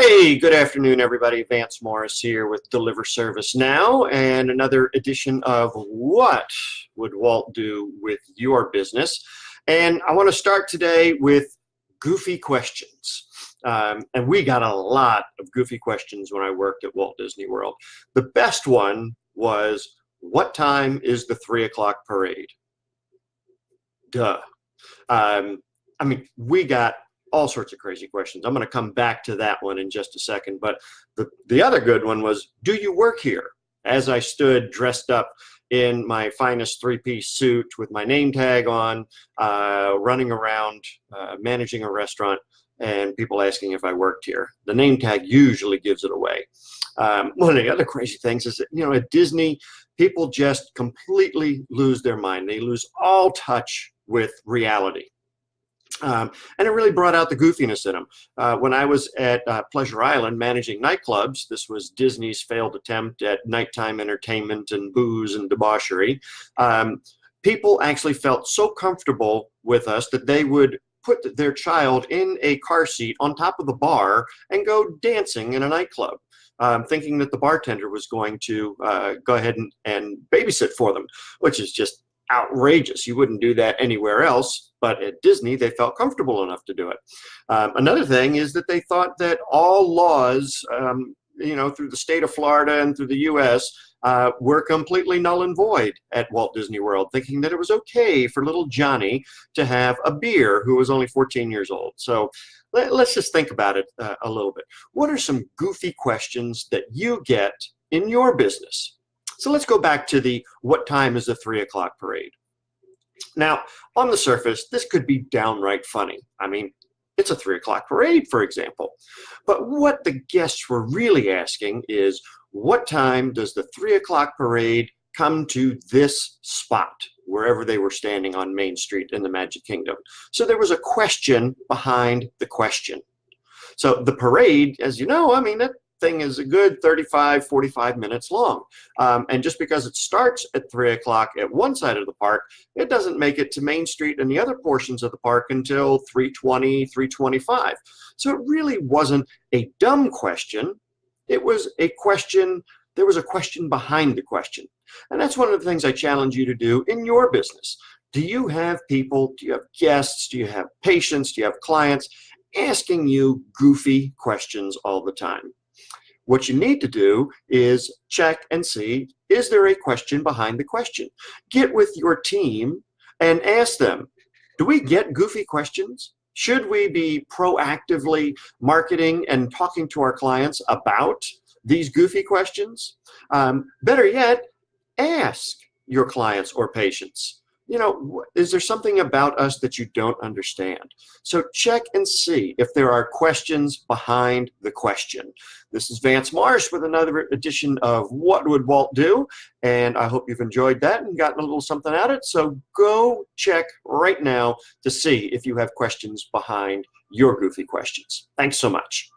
Hey, good afternoon, everybody. Vance Morris here with Deliver Service Now and another edition of What Would Walt Do with Your Business? And I want to start today with goofy questions. And we got a lot of goofy questions when I worked at Walt Disney World. The best one was, what time is the 3 o'clock parade? Duh. We got all sorts of crazy questions. I'm going to come back to that one in just a second. But the other good one was, do you work here? As I stood dressed up in my finest three-piece suit with my name tag on, running around, managing a restaurant, and people asking if I worked here. The name tag usually gives it away. One of the other crazy things is that, at Disney, people just completely lose their mind. They lose all touch with reality. And it really brought out the goofiness in them. When I was at Pleasure Island managing nightclubs, this was Disney's failed attempt at nighttime entertainment and booze and debauchery. People actually felt so comfortable with us that they would put their child in a car seat on top of the bar and go dancing in a nightclub, thinking that the bartender was going to go ahead and babysit for them, which is just outrageous. You wouldn't do that anywhere else, but at Disney they felt comfortable enough to do it. Another thing is that they thought that all laws, through the state of Florida and through the U.S. Were completely null and void at Walt Disney World, thinking that it was okay for little Johnny to have a beer who was only 14 years old. So let's just think about it a little bit. What are some goofy questions that you get in your business? So let's go back to what time is the 3 o'clock parade? Now, on the surface, this could be downright funny. It's a 3 o'clock parade, for example. But what the guests were really asking is, what time does the 3 o'clock parade come to this spot, wherever they were standing on Main Street in the Magic Kingdom? So there was a question behind the question. So the parade, as you know, that thing is a good 35, 45 minutes long. And just because it starts at 3 o'clock at one side of the park, it doesn't make it to Main Street and the other portions of the park until 3:20, 3:25. So it really wasn't a dumb question. It was a question, there was a question behind the question. And that's one of the things I challenge you to do in your business. Do you have people, do you have guests, do you have patients, do you have clients asking you goofy questions all the time? What you need to do is check and see, is there a question behind the question? Get with your team and ask them, do we get goofy questions? Should we be proactively marketing and talking to our clients about these goofy questions? Better yet, ask your clients or patients, is there something about us that you don't understand? So check and see if there are questions behind the question. This is Vance Morris with another edition of What Would Walt Do? And I hope you've enjoyed that and gotten a little something out of it. So go check right now to see if you have questions behind your goofy questions. Thanks so much.